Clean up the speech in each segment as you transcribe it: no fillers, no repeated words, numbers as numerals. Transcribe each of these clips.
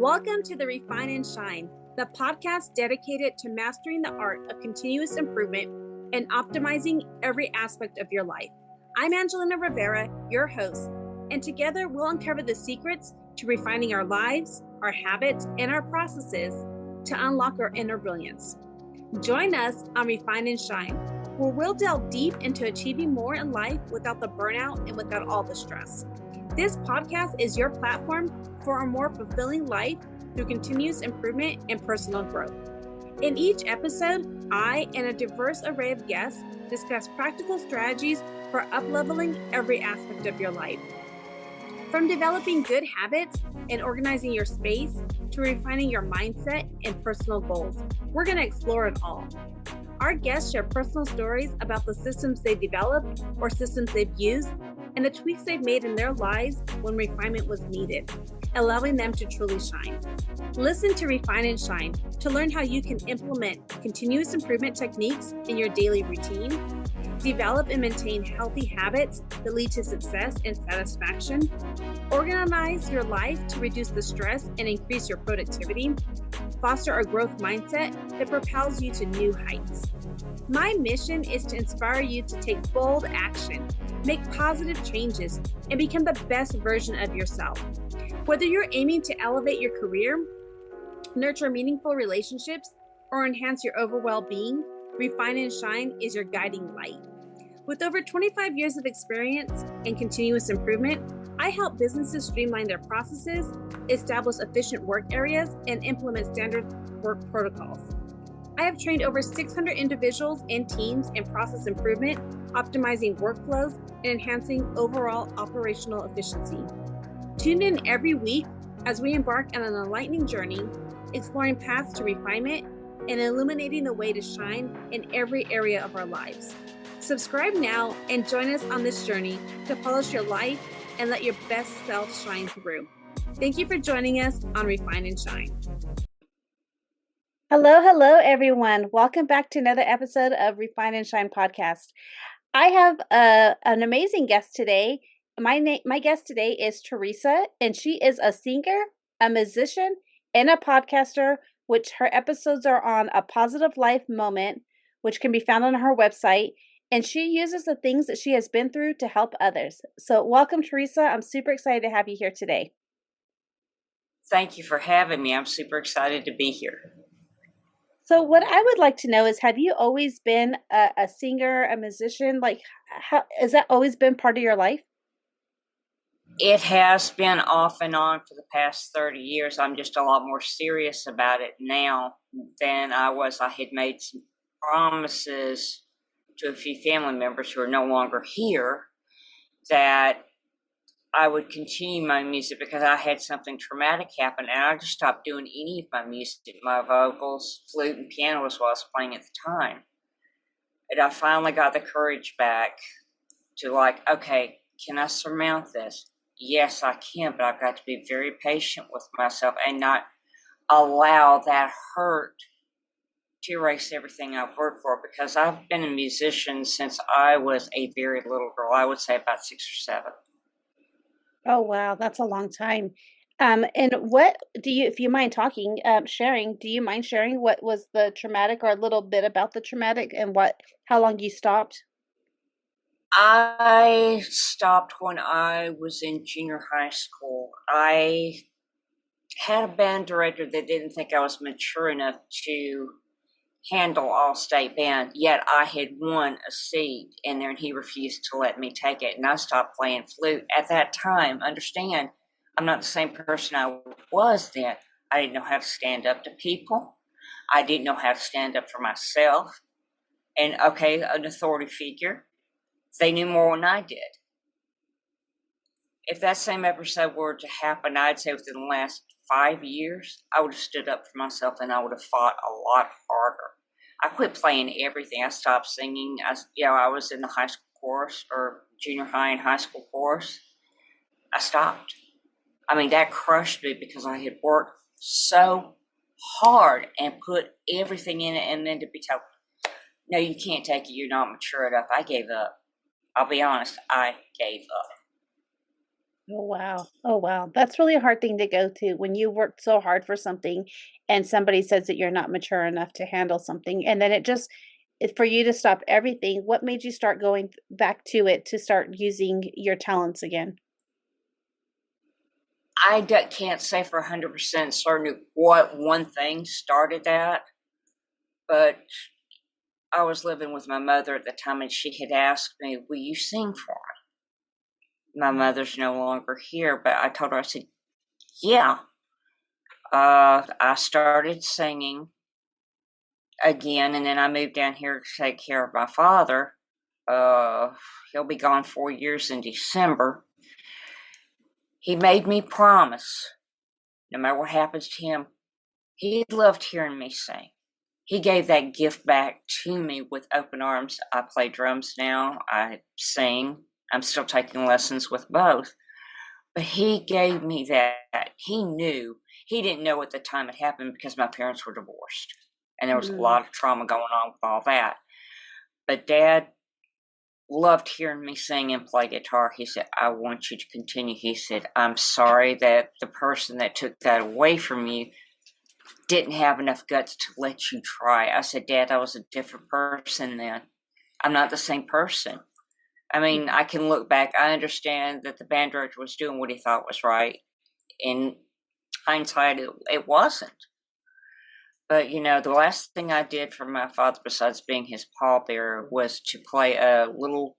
Welcome to the Refine and Shine, the podcast dedicated to mastering the art of continuous improvement and optimizing every aspect of your life. I'm Angelina Rivera, your host, and together we'll uncover the secrets to refining our lives, our habits, and our processes to unlock our inner brilliance. Join us on Refine and Shine, where we'll delve deep into achieving more in life without the burnout and without all the stress. This podcast is your platform for a more fulfilling life through continuous improvement and personal growth. In each episode, I and a diverse array of guests discuss practical strategies for up-leveling every aspect of your life. From developing good habits and organizing your space to refining your mindset and personal goals, we're going to explore it all. Our guests share personal stories about the systems they've developed or systems they've used and the tweaks they've made in their lives when refinement was needed, allowing them to truly shine. Listen to Refine and Shine to learn how you can implement continuous improvement techniques in your daily routine, develop and maintain healthy habits that lead to success and satisfaction, organize your life to reduce the stress and increase your productivity, foster a growth mindset that propels you to new heights. My mission is to inspire you to take bold action, make positive changes, and become the best version of yourself. Whether you're aiming to elevate your career, nurture meaningful relationships, or enhance your overall well-being, Refine and Shine is your guiding light. With over 25 years of experience in continuous improvement, I help businesses streamline their processes, establish efficient work areas, and implement standard work protocols. I have trained over 600 individuals and teams in process improvement, optimizing workflows, and enhancing overall operational efficiency. Tune in every week as we embark on an enlightening journey, exploring paths to refinement and illuminating the way to shine in every area of our lives. Subscribe now and join us on this journey to polish your life and let your best self shine through. Thank you for joining us on Refine and Shine. Hello, everyone. Welcome back to another episode of Refine and Shine podcast. I have an amazing guest today. My guest today is Teresa, and she is a singer, a musician, and a podcaster, which her episodes are on A Positive Life Moment, which can be found on her website. And she uses the things that she has been through to help others. So welcome, Teresa. I'm super excited to have you here today. Thank you for having me. I'm super excited to be here. So what I would like to know is, have you always been a singer, a musician? Has that always been part of your life? It has been off and on for the past 30 years. I'm just a lot more serious about it now than I was. I had made some promises to a few family members who are no longer here that I would continue my music because I had something traumatic happen, and I just stopped doing any of my music, my vocals, flute, and piano was what I was playing at the time. And I finally got the courage back to okay, can I surmount this? Yes, I can, but I've got to be very patient with myself and not allow that hurt to erase everything I've worked for, because I've been a musician since I was a very little girl. I would say about 6 or 7. Oh, wow. That's a long time. And what do you, if you mind sharing, do you mind sharing what was the traumatic, or a little bit about the traumatic, and how long you stopped? I stopped when I was in junior high school. I had a band director that didn't think I was mature enough to handle all-state band, yet I had won a seat in there and he refused to let me take it, and I stopped playing flute. At that time, understand, I'm not the same person I was then. I didn't know how to stand up to people. I didn't know how to stand up for myself. And okay, an authority figure, they knew more than I did. If that same episode were to happen, I'd say within the last 5 years, I would have stood up for myself and I would have fought a lot harder. I quit playing everything. I stopped singing. I was in the high school chorus, or junior high and high school chorus. I stopped. I mean, that crushed me because I had worked so hard and put everything in it, and then to be told, no, you can't take it, you're not mature enough. I gave up. I'll be honest, I gave up. Oh, wow. Oh, wow. That's really a hard thing to go to when you worked so hard for something and somebody says that you're not mature enough to handle something. And then for you to stop everything, what made you start going back to it to start using your talents again? Can't say for 100% certain what one thing started that, but I was living with my mother at the time and she had asked me, "Will you sing for me?" My mother's no longer here, but I told her, I said, "Yeah." I started singing again, and then I moved down here to take care of my father. Uh, he'll be gone 4 years in December. He made me promise, no matter what happens to him, he loved hearing me sing. He gave that gift back to me with open arms. I play drums now. I sing. I'm still taking lessons with both. But he gave me that. He knew. He didn't know at the time it happened because my parents were divorced. And there was a Mm. lot of trauma going on with all that. But Dad loved hearing me sing and play guitar. He said, "I want you to continue." He said, "I'm sorry that the person that took that away from you didn't have enough guts to let you try." I said, "Dad, I was a different person then. I'm not the same person." I mean, I can look back. I understand that the band director was doing what he thought was right. In hindsight, it wasn't. But, the last thing I did for my father, besides being his pallbearer, was to play a little,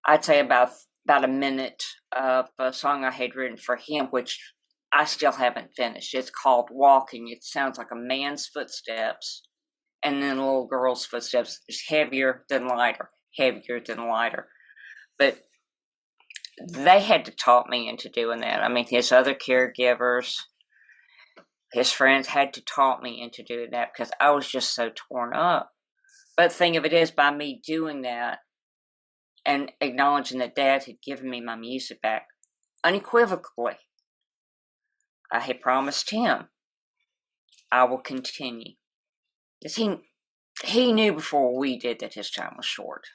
I'd say about a minute of a song I had written for him, which I still haven't finished. It's called Walking. It sounds like a man's footsteps and then a little girl's footsteps. It's heavier than lighter, heavier than lighter. But they had to talk me into doing that. I mean, his other caregivers, his friends had to talk me into doing that because I was just so torn up. But the thing of it is, by me doing that and acknowledging that Dad had given me my music back unequivocally, I had promised him I will continue. Because he knew before we did that his time was short.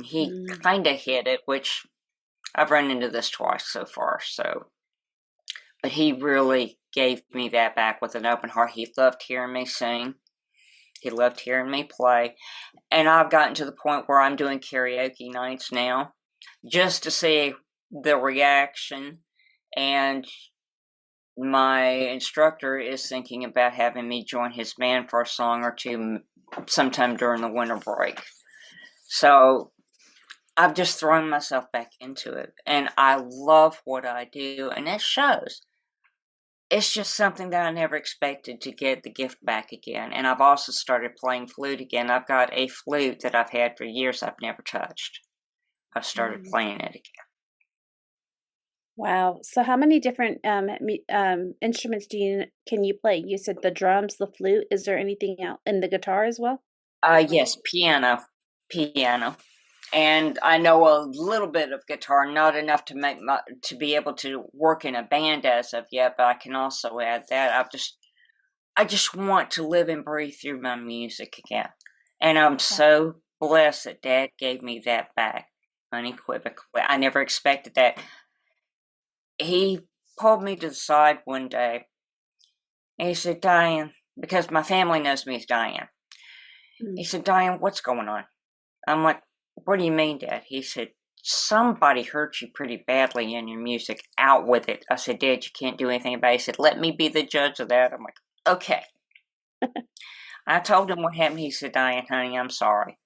He Mm. kind of hid it, which I've run into this twice so far. But he really gave me that back with an open heart. He loved hearing me sing. He loved hearing me play. And I've gotten to the point where I'm doing karaoke nights now just to see the reaction. And my instructor is thinking about having me join his band for a song or two sometime during the winter break. So I've just thrown myself back into it. And I love what I do, and it shows. It's just something that I never expected to get the gift back again. And I've also started playing flute again. I've got a flute that I've had for years I've never touched. I've started Mm. playing it again. Wow. So how many different instruments can you play? You said the drums, the flute. Is there anything else? And the guitar as well? Yes, piano. And I know a little bit of guitar, not enough to be able to work in a band as of yet, but I can also add that. I just want to live and breathe through my music again. And I'm so blessed that Dad gave me that back unequivocally. I never expected that. He pulled me to the side one day and he said, "Diane," because my family knows me as Diane. He Mm. said, "Diane, what's going on?" I'm like, "What do you mean, Dad?" He said, "Somebody hurt you pretty badly in your music. Out with it." I said, "Dad, you can't do anything about it." He said, "Let me be the judge of that." I'm like, "Okay." I told him what happened. He said, "Diane, honey, I'm sorry."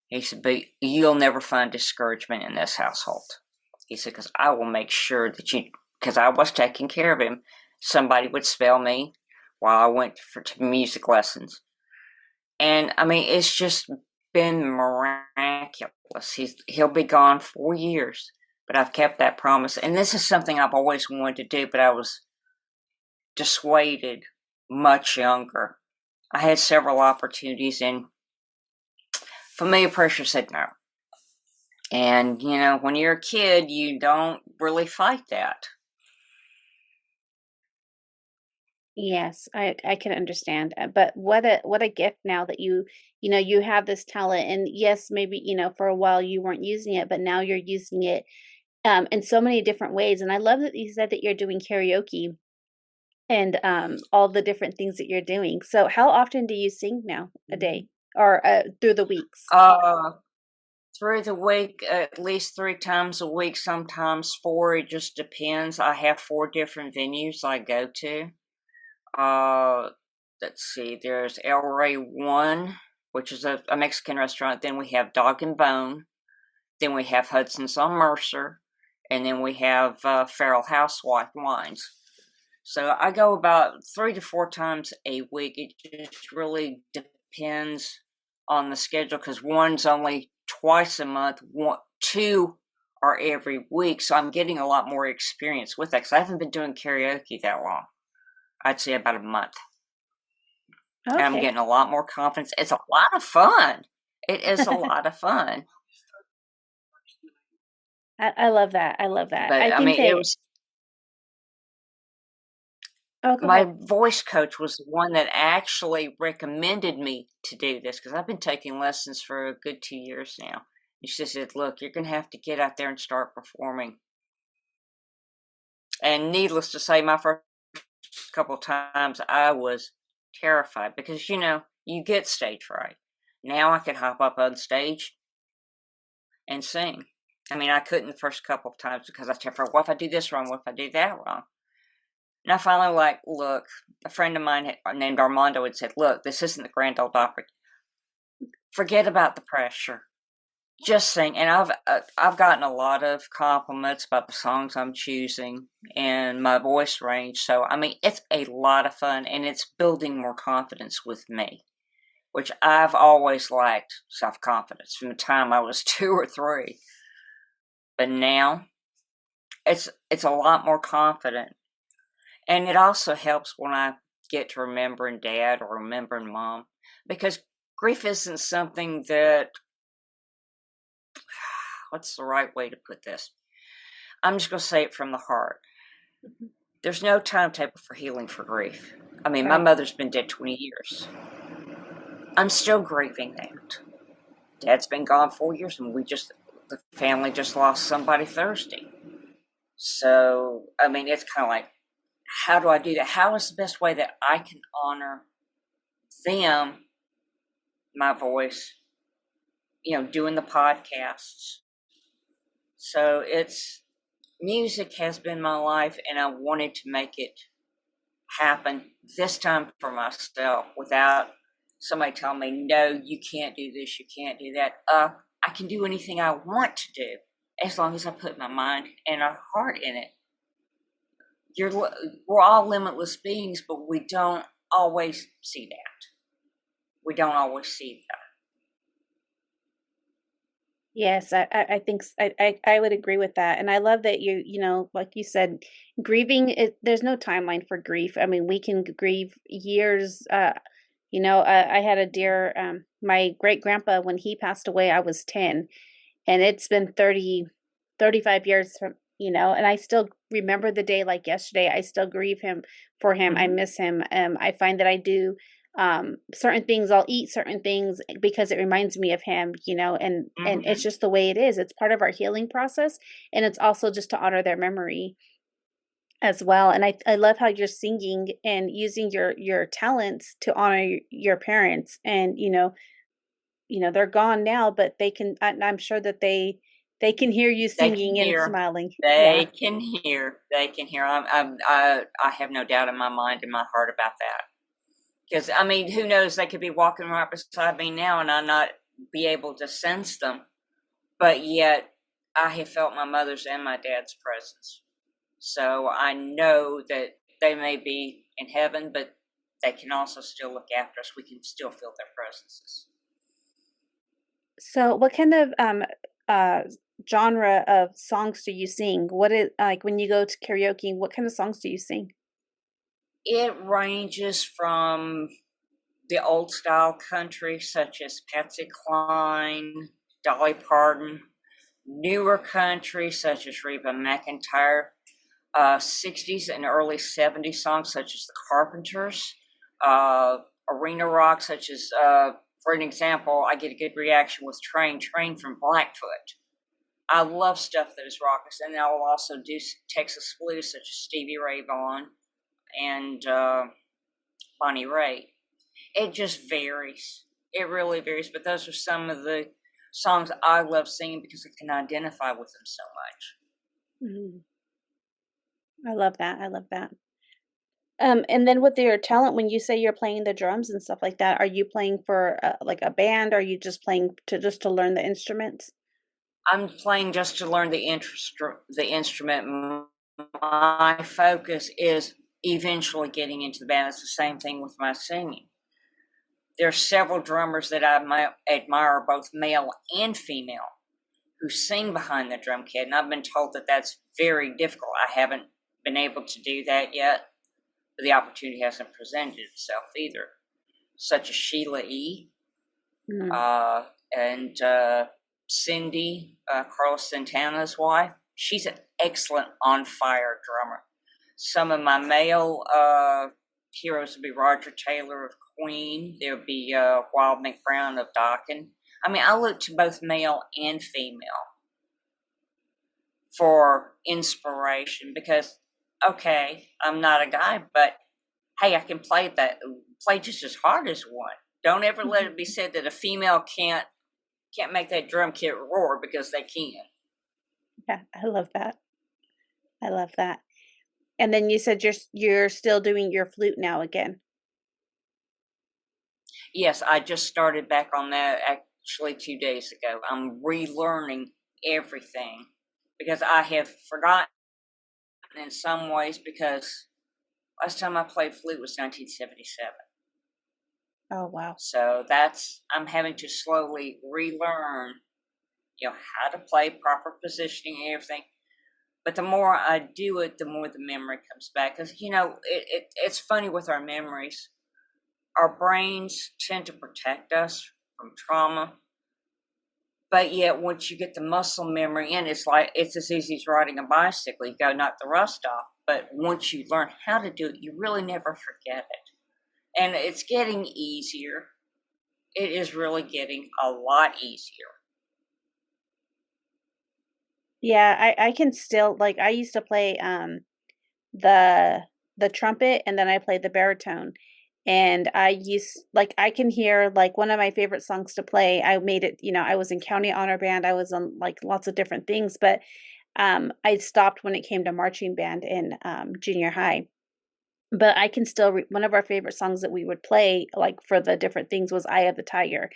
He said, "But you'll never find discouragement in this household." He said, "Because I will make sure that because I was taking care of him, somebody would spell me while I went to music lessons." And I mean, it's just been miraculous. He'll be gone 4 years, but I've kept that promise. And this is something I've always wanted to do, but I was dissuaded much younger. I had several opportunities, and familiar pressure said no. And when you're a kid, you don't really fight that. Yes, I can understand. But what a gift now that you have this talent, and yes, maybe for a while you weren't using it, but now you're using it in so many different ways. And I love that you said that you're doing karaoke and all the different things that you're doing. So how often do you sing now a day or through the weeks? Uh, through the week, at least 3 times a week, sometimes 4. It just depends. I have 4 different venues I go to. Let's see. There's El Rey One, which is a Mexican restaurant. Then we have Dog and Bone. Then we have Hudson's on Mercer, and then we have Feral Housewife Wines. So I go about 3 to 4 times a week. It just really depends on the schedule because one's only twice a month, 2 are every week. So I'm getting a lot more experience with that because I haven't been doing karaoke that long. I'd say about a month. And I'm Okay. getting a lot more confidence. It's a lot of fun. It is a lot of fun. I love that. I love that. But I I think mean, it that. was Oh, go my ahead. voice coach was the one that actually recommended me to do this because I've been taking lessons for a good 2 years now. And she said, "Look, you're going to have to get out there and start performing." And needless to say, my first couple times I was terrified because, you get stage fright. Now I can hop up on stage and sing. I mean, I couldn't the first couple of times because I was terrified. What if I do this wrong? What if I do that wrong? And I finally look, a friend of mine named Armando had said, "Look, this isn't the Grand Ole Opry. Forget about the pressure. Just sing." And I've gotten a lot of compliments about the songs I'm choosing and my voice range. So, I mean, it's a lot of fun and it's building more confidence with me, which I've always lacked self-confidence from the time I was 2 or 3. But now it's a lot more confident. And it also helps when I get to remembering Dad or remembering Mom, because grief isn't something that, what's the right way to put this? I'm just going to say it from the heart. There's no timetable for healing for grief. I mean, my Right. mother's been dead 20 years. I'm still grieving that. Dad's been gone 4 years, and the family just lost somebody Thursday. So, I mean, it's kind of like, how do I do that? How is the best way that I can honor them, my voice, doing the podcasts? So music has been my life, and I wanted to make it happen this time for myself without somebody telling me, no, you can't do this, you can't do that. I can do anything I want to do as long as I put my mind and a heart in it. We're all limitless beings, but we don't always see that. We don't always see that. Yes, I think I would agree with that, and I love that like you said, grieving it. There's no timeline for grief. I mean, we can grieve years. I had a dear my great grandpa when he passed away. I was 10, and it's been 35 years and I still remember the day like yesterday. I still grieve him for him. I Mm-hmm. miss him. I find that I do certain things. I'll eat certain things because it reminds me of him, and it's Mm-hmm. just the way it is. It's part of our healing process, and it's also just to honor their memory as well. And I love how you're singing and using your talents to honor your parents. And they're gone now, but they can. I'm sure that they can hear you They can singing and hear. smiling. Yeah. They can hear. They can hear. I have no doubt in my mind and my heart about that. Because, I mean, who knows? They could be walking right beside me now and I not be able to sense them. But yet, I have felt my mother's and my dad's presence. So I know that they may be in heaven, but they can also still look after us. We can still feel their presences. So, what kind of uh genre of songs do you sing? What is like when you go to karaoke? What kind of songs do you sing? It ranges from the old style country, such as Patsy Cline, Dolly Parton, newer country, such as Reba McEntire, 60s and early 70s songs, such as the Carpenters, arena rock, such as, for an example, I get a good reaction with Train from Blackfoot. I love stuff that is raucous, and I will also do Texas blues such as Stevie Ray Vaughan and Bonnie Raitt. It just varies. It really varies, but those are some of the songs I love singing because I can identify with them so much. I love that. I love that. And then with your talent, when you say you're playing the drums and stuff like that, are you playing for like a band? Or are you just playing to learn the instruments? I'm playing just to learn the instrument. My focus is eventually getting into the band. It's the same thing with my singing. There are several drummers that I admire, both male and female, who sing behind the drum kit, and I've been told that that's very difficult. I haven't been able to do that yet, but the opportunity hasn't presented itself either. Such as Sheila E. And Cindy, Carlos Santana's wife. She's an excellent on-fire drummer. Some of my male heroes would be Roger Taylor of Queen. There would be Wild McBrown of Dokken. I mean, I look to both male and female for inspiration because, okay, I'm not a guy, but hey, I can play just as hard as one. Don't ever let it be said that a female can't make that drum kit roar, because they can. Yeah, I love that. I love that. And then you said you're still doing your flute now again. Yes, I just started back on that actually 2 days ago. I'm relearning everything because I have forgotten in some ways, because last time I played flute was 1977. Oh, wow. So I'm having to slowly relearn, how to play, proper positioning and everything. But the more I do it, the more the memory comes back. Because, it's funny with our memories. Our brains tend to protect us from trauma. But yet, once you get the muscle memory in, it's as easy as riding a bicycle. You go knock the rust off. But once you learn how to do it, you really never forget it. And it's getting easier. It is really getting a lot easier. Yeah, I can still, like, I used to play the trumpet, and then I played the baritone. And I can hear, like, one of my favorite songs to play. I made it, I was in county honor band. I was on like lots of different things, but I stopped when it came to marching band in junior high. But I can still one of our favorite songs that we would play, like, for the different things, was Eye of the Tiger.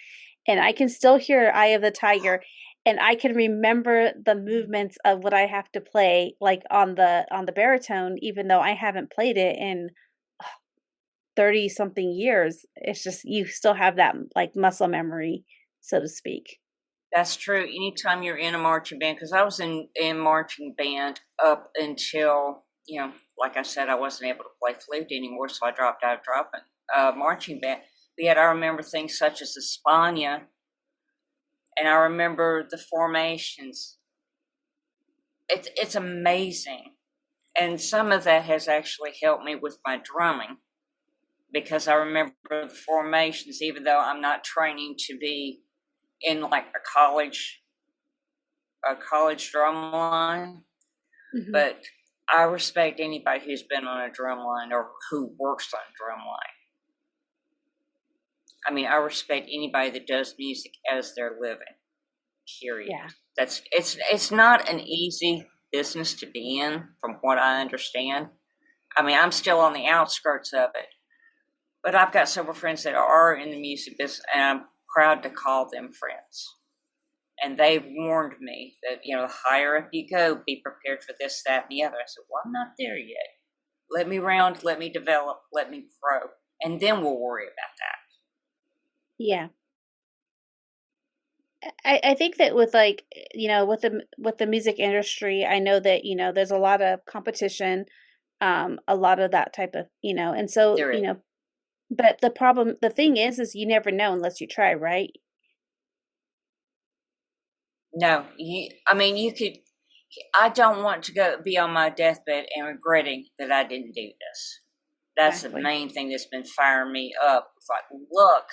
And I can still hear Eye of the Tiger, and I can remember the movements of what I have to play, like, on the baritone, even though I haven't played it in 30 something years. It's just, you still have that, like, muscle memory, so to speak. That's true. Anytime you're in a marching band, because I was in marching band up until, like I said, I wasn't able to play flute anymore, so I dropped out of marching band. But yet I remember things such as Espana, and I remember the formations. It's amazing. And some of that has actually helped me with my drumming, because I remember the formations, even though I'm not training to be in like a college drum line. Mhm. But I respect anybody who's been on a drum line or who works on a drum line. I mean, I respect anybody that does music as their living. Period. Yeah. It's not an easy business to be in, from what I understand. I mean, I'm still on the outskirts of it, but I've got several friends that are in the music business, and I'm proud to call them friends. And they've warned me that, the higher up you go, be prepared for this, that, and the other. I said, well, I'm not there yet. Let me round, let me develop, let me grow, and then we'll worry about that. Yeah. I think that with, like, with the music industry, I know that, there's a lot of competition, a lot of that type of, and so, There is. but the thing is you never know unless you try, right? No, you could. I don't want to be on my deathbed and regretting that I didn't do this. That's the Exactly. main thing that's been firing me up. It's like, look,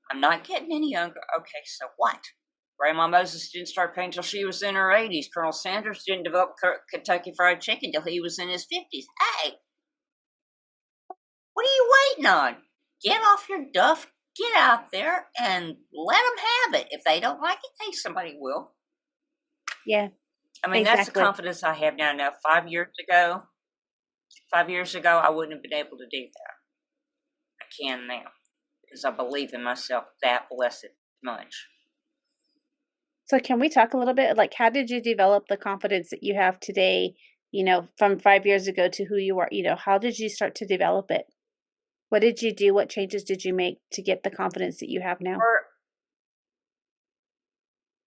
I'm not getting any younger. Okay, so what? Grandma Moses didn't start painting till she was in her 80s. Colonel Sanders didn't develop Kentucky Fried Chicken till he was in his 50s. Hey, what are you waiting on? Get off your duff, get out there, and let them have it. If they don't like it, hey, somebody will. Yeah. I mean, that's the confidence I have now. Now, 5 years ago, I wouldn't have been able to do that. I can now because I believe in myself that blessed much. So can we talk a little bit, like, how did you develop the confidence that you have today, from 5 years ago to who you are? How did you start to develop it? What did you do? What changes did you make to get the confidence that you have now?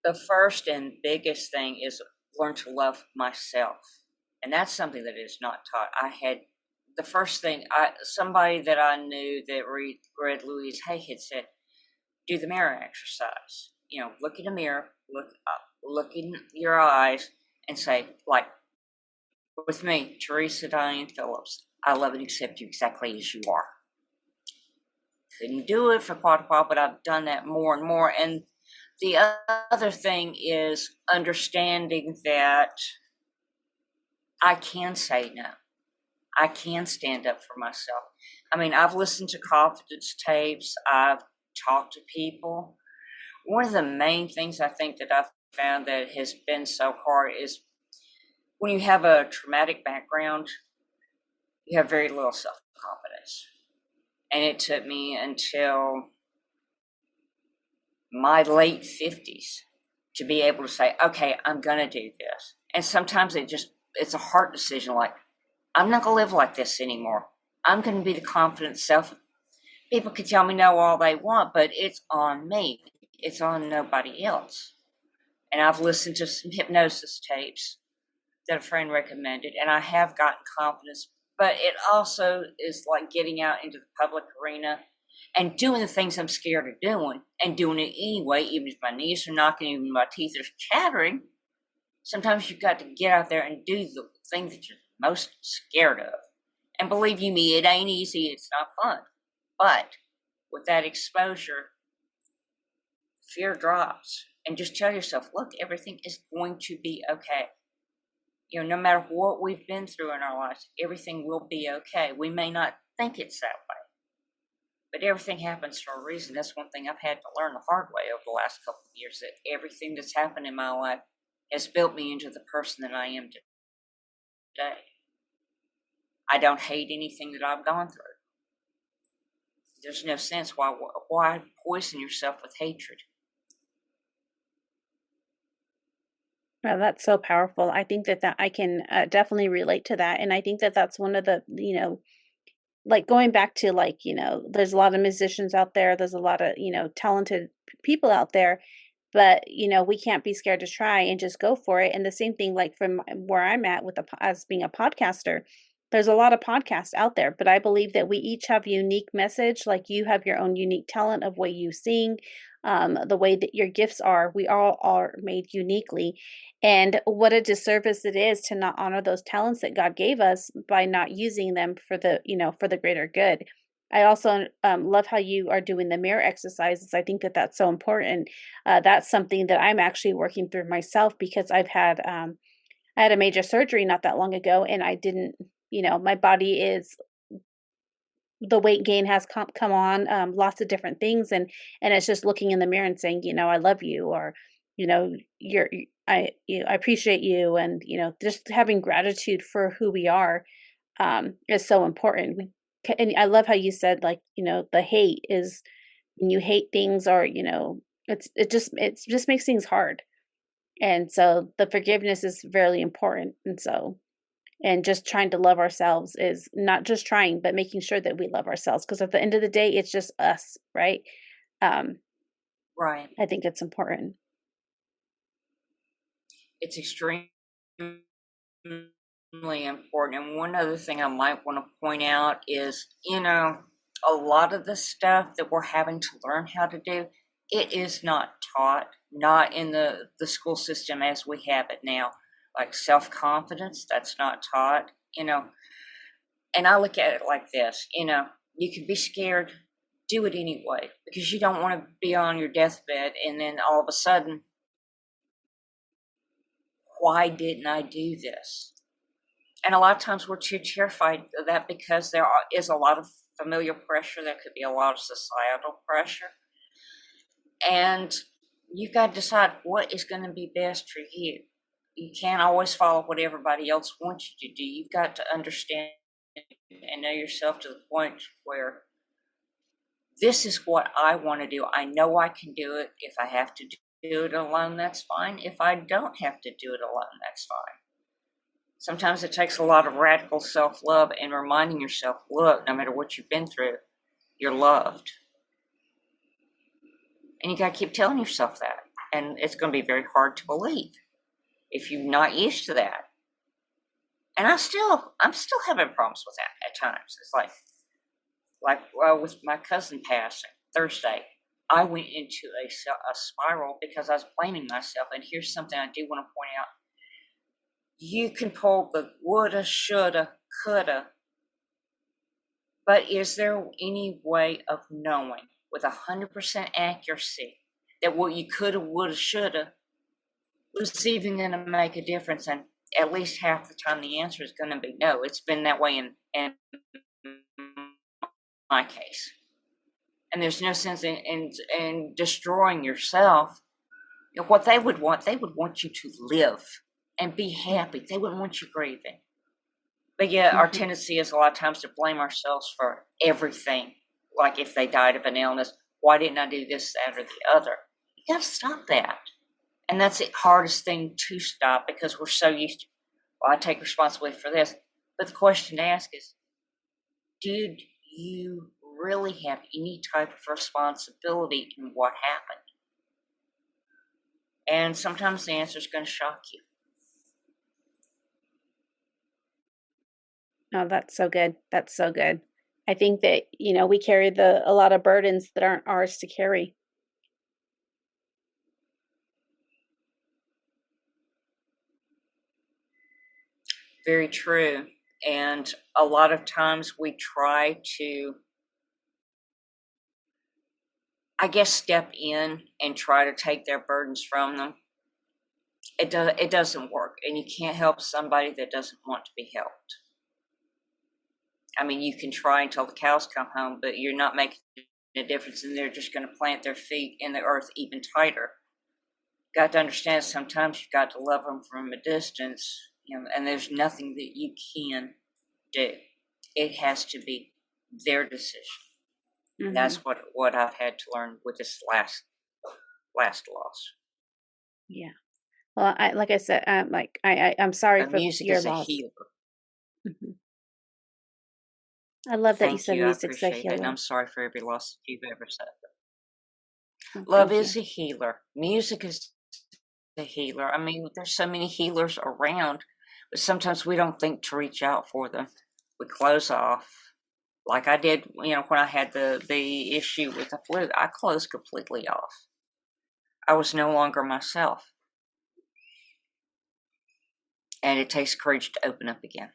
The first and biggest thing is learn to love myself. And that's something that is not taught. The first thing, somebody that I knew that read Louise Hay had said, do the mirror exercise. Look in the mirror, look in your eyes, and say, like, with me, Teresa Phillips, I love and accept you exactly as you are. Couldn't do it for quite a while, but I've done that more and more. And the other thing is understanding that I can say no. I can stand up for myself. I mean, I've listened to confidence tapes. I've talked to people. One of the main things I think that I've found that has been so hard is when you have a traumatic background, you have very little self-confidence. And it took me until my late 50s to be able to say, okay, I'm going to do this. And sometimes it's a hard decision, like, I'm not going to live like this anymore. I'm going to be the confident self. People can tell me no all they want, but it's on me. It's on nobody else. And I've listened to some hypnosis tapes that a friend recommended, and I have gotten confidence. But it also is like getting out into the public arena and doing the things I'm scared of doing, and doing it anyway, even if my knees are knocking, even my teeth are chattering. Sometimes you've got to get out there and do the thing that you're most scared of. And believe you me, it ain't easy, it's not fun. But with that exposure, fear drops. And just tell yourself, look, everything is going to be okay. No matter what we've been through in our lives, everything will be okay. We may not think it's that way, but everything happens for a reason. That's one thing I've had to learn the hard way over the last couple of years, that everything that's happened in my life has built me into the person that I am today. I don't hate anything that I've gone through. There's no sense why poison yourself with hatred. Well, that's so powerful. I think that I can definitely relate to that. And I think that that's one of the, like going back to there's a lot of musicians out there. There's a lot of, talented people out there, but, we can't be scared to try and just go for it. And the same thing, like from where I'm at as being a podcaster, there's a lot of podcasts out there, but I believe that we each have a unique message. Like you have your own unique talent of way you sing, the way that your gifts are. We all are made uniquely. And what a disservice it is to not honor those talents that God gave us by not using them for the greater good. I also love how you are doing the mirror exercises. I think that that's so important. That's something that I'm actually working through myself because I had a major surgery not that long ago, and I didn't, my body the weight gain has come on, lots of different things, and it's just looking in the mirror and saying, I love you, or I appreciate you, and just having gratitude for who we are is so important. And I love how you said, like, the hate is when you hate things, or it just makes things hard. And so the forgiveness is very important. And just trying to love ourselves is not just trying, but making sure that we love ourselves. Because at the end of the day, it's just us, right? Right. I think it's important. It's extremely important. And one other thing I might want to point out is, a lot of the stuff that we're having to learn how to do, it is not taught, not in the school system as we have it now. Like self-confidence, that's not taught, And I look at it like this, you could be scared, do it anyway, because you don't want to be on your deathbed and then all of a sudden why didn't I do this? And a lot of times we're too terrified of that because there is a lot of familial pressure. There could be a lot of societal pressure. And you've got to decide what is going to be best for you. You can't always follow what everybody else wants you to do. You've got to understand and know yourself to the point where this is what I want to do. I know I can do it. If I have to do it alone, that's fine. If I don't have to do it alone, that's fine. Sometimes it takes a lot of radical self-love and reminding yourself, look, no matter what you've been through, you're loved. And you got to keep telling yourself that. And it's going to be very hard to believe if you're not used to that. And I'm still having problems with that at times. It's like with my cousin passing Thursday, I went into a spiral because I was blaming myself. And here's something I do want to point out. You can pull the woulda, shoulda, coulda, but is there any way of knowing with 100% accuracy that what you coulda, woulda, shoulda was even going to make a difference? And at least half the time the answer is going to be no. It's been that way in my case. And there's no sense in destroying yourself. You know, what they would want you to live and be happy. They wouldn't want you grieving. But yeah, our tendency is a lot of times to blame ourselves for everything. Like if they died of an illness, why didn't I do this, that, or the other? You got to stop that. And that's the hardest thing to stop because we're so used to, well, I take responsibility for this. But the question to ask is, did you really have any type of responsibility in what happened? And sometimes the answer is going to shock you. Oh, that's so good. That's so good. I think that, we carry a lot of burdens that aren't ours to carry. Very true. And a lot of times we try to, I guess, step in and try to take their burdens from them. It doesn't work. And you can't help somebody that doesn't want to be helped. I mean, you can try until the cows come home, but you're not making a difference, and they're just going to plant their feet in the earth even tighter. Got to understand sometimes you've got to love them from a distance, and there's nothing that you can do. It has to be their decision. Mm-hmm. That's what I've had to learn with this last loss. Yeah. Well, like I said, I'm sorry for music your is loss. A healer. Mm-hmm. I love that you said music's a healer. healer. And I'm sorry for every loss that you've ever said. Oh, love is a healer. Music is a healer. I mean, there's so many healers around, but sometimes we don't think to reach out for them. We close off. Like I did, when I had the issue with the flu, I closed completely off. I was no longer myself. And it takes courage to open up again.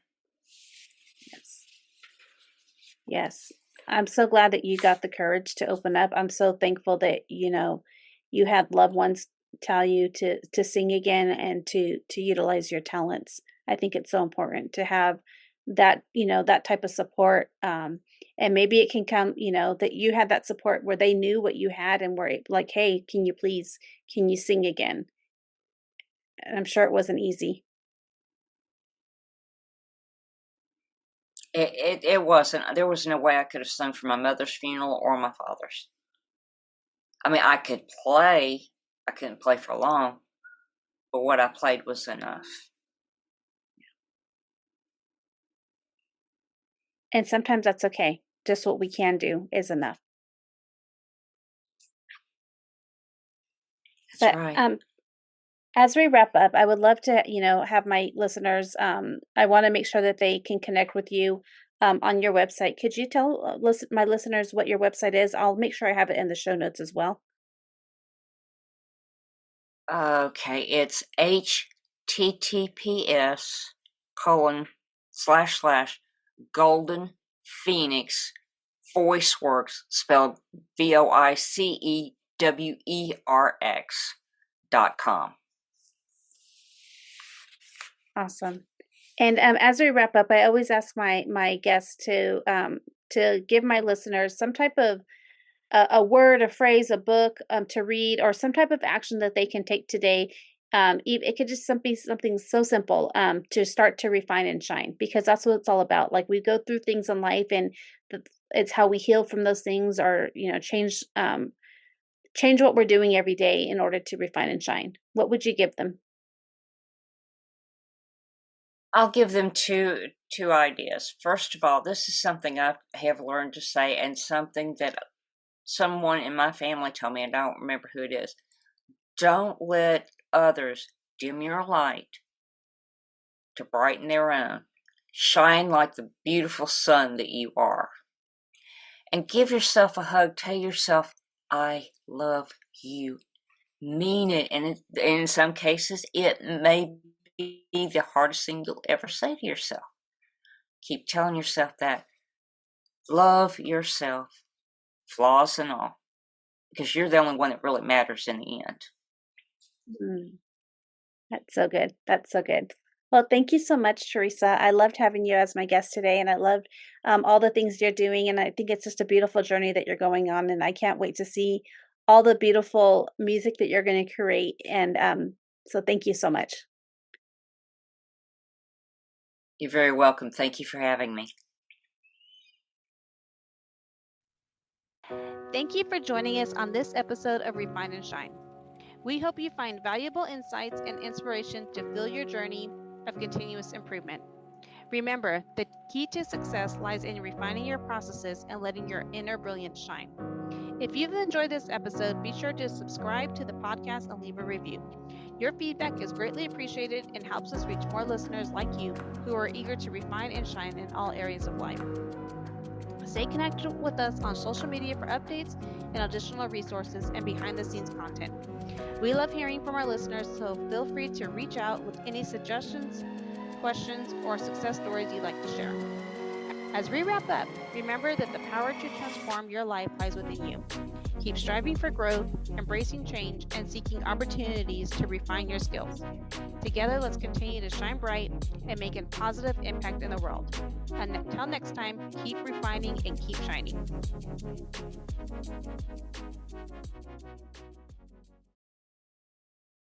Yes. I'm so glad that you got the courage to open up. I'm so thankful that, you had loved ones tell you to sing again and to utilize your talents. I think it's so important to have that, that type of support. And maybe it can come, that you had that support where they knew what you had and were like, hey, can you sing again? And I'm sure it wasn't easy. It wasn't. There was no way I could have sung for my mother's funeral or my father's. I mean, I could play. I couldn't play for long, but what I played was enough. And sometimes that's okay. Just what we can do is enough. That's right. As we wrap up, I would love to, have my listeners, I want to make sure that they can connect with you on your website. Could you tell my listeners what your website is? I'll make sure I have it in the show notes as well. Okay, it's https:// Phoenix VoiceWorks, spelled VoiceWerx.com. Awesome. And as we wrap up, I always ask my guests to give my listeners some type of a word, a phrase, a book to read, or some type of action that they can take today. It could just be something so simple to start to refine and shine, because that's what it's all about. Like, we go through things in life, and it's how we heal from those things, or change what we're doing every day in order to refine and shine. What would you give them? I'll give them two ideas. First of all, this is something I have learned to say, and something that someone in my family told me, and I don't remember who it is. Don't let others dim your light to brighten their own. Shine like the beautiful sun that you are. And give yourself a hug. Tell yourself, I love you. Mean it. And in some cases, it may be the hardest thing you'll ever say to yourself. Keep telling yourself that. Love yourself, flaws and all, because you're the only one that really matters in the end. That's so good. That's so good. Well, thank you so much, Teresa. I loved having you as my guest today, and I loved all the things you're doing. And I think it's just a beautiful journey that you're going on, and I can't wait to see all the beautiful music that you're going to create. And so thank you so much. You're very welcome. Thank you for having me. Thank you for joining us on this episode of Refine and Shine. We hope you find valuable insights and inspiration to fuel your journey of continuous improvement. Remember, the key to success lies in refining your processes and letting your inner brilliance shine. If you've enjoyed this episode, be sure to subscribe to the podcast and leave a review. Your feedback is greatly appreciated and helps us reach more listeners like you who are eager to refine and shine in all areas of life. Stay connected with us on social media for updates and additional resources and behind-the-scenes content. We love hearing from our listeners, so feel free to reach out with any suggestions, questions, or success stories you'd like to share. As we wrap up, remember that the power to transform your life lies within you. Keep striving for growth, embracing change, and seeking opportunities to refine your skills. Together, let's continue to shine bright and make a positive impact in the world. Until next time, keep refining and keep shining.